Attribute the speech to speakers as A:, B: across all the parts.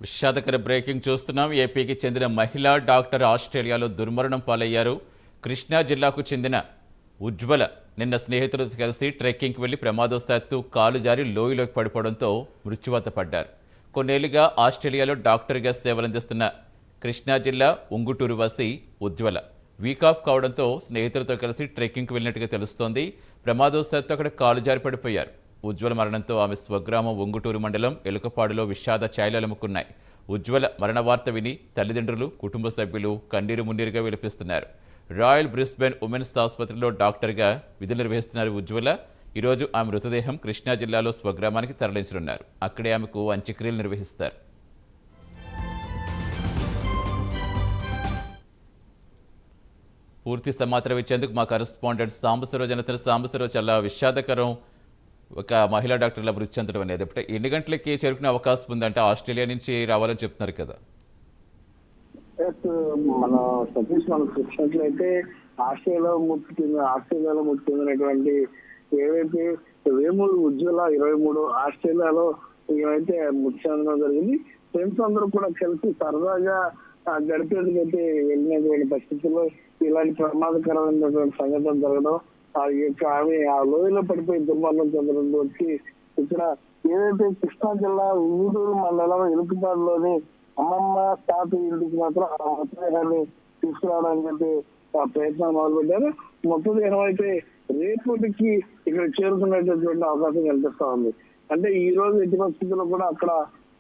A: విషాదకర breaking చూస్తున్నాం. ఏపీకి చెందిన మహిళా డాక్టర్ ఆస్ట్రేలియాలో దుర్మరణం పాలయ్యారు. కృష్ణా జిల్లాకు చెందిన ఉజ్వల నిన్న స్నేహితులతో కలిసి ట్రెక్కింగ్కి వెళ్లి ప్రమాదవశాత్తు కాలు జారి లోయలోకి పడిపోవడంతో మృత్యువాత పడ్డారు. కొన్నేళ్లుగా ఆస్ట్రేలియాలో డాక్టర్గా సేవలందిస్తున్న కృష్ణా జిల్లా ఉంగుటూరు వాసి ఉజ్వల వీక్ ఆఫ్ కావడంతో స్నేహితులతో కలిసి ట్రెక్కింగ్కి వెళ్ళినట్టుగా తెలుస్తోంది. ప్రమాదవశాత్తు అక్కడ కాలు జారి పడిపోయారు. ఉజ్వల మరణంతో ఆమె స్వగ్రామం ఉంగుటూరు మండలం ఎలుకపాడులో విషాద ఛాయలముకున్నాయి. ఉజ్వల మరణ వార్త విని తల్లిదండ్రులు, కుటుంబ సభ్యులు కన్నీరు మున్నీరుగా విలపిస్తున్నారు. రాయల్ బ్రిస్బెన్ ఉమెన్స్ ఆసుపత్రిలో డాక్టర్గా విధులు నిర్వహిస్తున్నారు ఉజ్వల. ఈరోజు ఆమె మృతదేహం కృష్ణా జిల్లాలో స్వగ్రామానికి తరలించనున్నారు. అక్కడే ఆమెకు అంత్యక్రియలు నిర్వహిస్తారు. పూర్తి సమాచారం ఇచ్చేందుకు మా కరెస్పాండెంట్ సాంబశివరావు జనతన. సాంబశివరావు, చాలా విషాదకరం ఒక మహిళా డాక్టర్ల మృతి చెందడం అనేది. ఇప్పుడు ఎన్ని గంటలకి చేరుకునే అవకాశం ఉందంటే ఆస్ట్రేలియా నుంచి రావాలని చెప్తున్నారు కదా?
B: మన సతీష్ మనం చూసినట్లయితే ఆస్ట్రేలియాలో మృతి చెందినటువంటి ఏవైతే వేమూరు ఉజ్వల 23 ఆస్ట్రేలియాలో ఏవైతే మృతి చెందడం జరిగింది. ఫ్రెండ్స్ అందరూ కూడా కలిసి సరదాగా గడిపేందుకైతే వెళ్ళినటువంటి పరిస్థితుల్లో ఇలాంటి ప్రమాదకరమైనటువంటి సంఘటన జరగడం, ఆమె ఆ లోయలో పడిపోయి దుర్మరణం చెందడం వచ్చి ఇక్కడ ఏదైతే కృష్ణా జిల్లా ఉంగుటూరు మండలం ఎలుకపాడులోని అమ్మమ్మ తాత ఇంటికి మాత్రం ఆ మృతదేహాన్ని తీసుకురావడానికి ప్రయత్నాలు మొదలుపెట్టారు. మృతదేహం అయితే రేపటికి ఇక్కడ చేరుకునేటటువంటి అవకాశం కనిపిస్తా ఉంది. అంటే ఈ రోజు ఎట్టి పరిస్థితుల్లో కూడా అక్కడ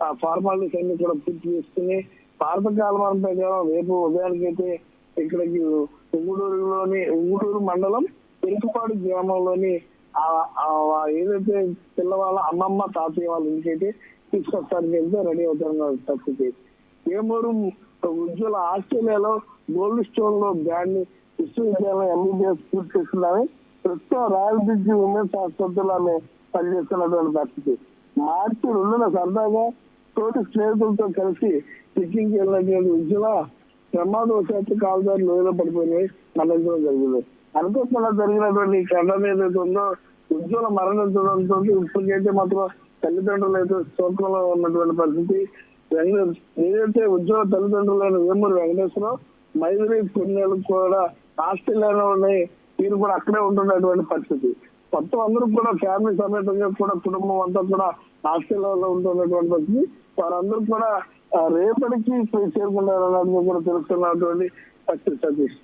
B: ఆ ఫార్మాలిటీస్ అన్ని కూడా పూర్తి చేసుకుని భారత కాలమానం ప్రకారం రేపు ఉదయానికి అయితే ఇక్కడికి ఉంగుటూరు మండలం ఎలుకపాడు గ్రామంలోని ఏదైతే పిల్లవాళ్ళ అమ్మమ్మ తాతయ్య వాళ్ళ ఇంటికైతే తీసుకొస్తానికి వెళ్తే రెడీ అవుతున్న పరిస్థితి. వేమూరు ఉజ్వల ఆస్ట్రేలియాలో గోల్డ్ స్టోన్ లో బ్యాండ్ విశ్వవిద్యాలయం ఎంబీబీఎస్ పూర్తి చేస్తున్నామే. ప్రస్తుతం రాయల్ బ్రిడ్జ్ ఉమెన్స్ ఆసుపత్రిలో ఆమె పనిచేస్తున్నటువంటి పరిస్థితి. మార్చి 2న సరదాగా తోటి స్నేహితులతో కలిసి ట్రెక్కింగ్కి వెళ్ళినటువంటి ఉజ్వల ప్రమాదవశాత్తు కాలుదారి లోయలో పడిపోయి మరణించడం జరిగింది. అనుకోకుండా జరిగినటువంటి ఘటన ఏదైతే ఉందో ఉజ్వల మరణించడంతో ఇప్పటికైతే మాత్రం తల్లిదండ్రులు అయితే శోకంలో ఉన్నటువంటి పరిస్థితి. ఏదైతే ఉజ్వల తల్లిదండ్రులైన వేమూరు వెంకటేశ్వరరావు, మైదురి కొన్నేళ్ళు కూడా ఆస్ట్రేలియాలో ఉన్నాయి. వీరు కూడా అక్కడే ఉంటున్నటువంటి పరిస్థితి. మొత్తం అందరూ కూడా ఫ్యామిలీ సమేతంగా కూడా కుటుంబం అంతా కూడా ఆస్ట్రేలియాలో ఉంటున్నటువంటి పరిస్థితి. వారందరూ కూడా రేపటికి చేరుకుంటారన్నది కూడా తెలుస్తున్నటువంటి పరిస్థితి. సతీష్.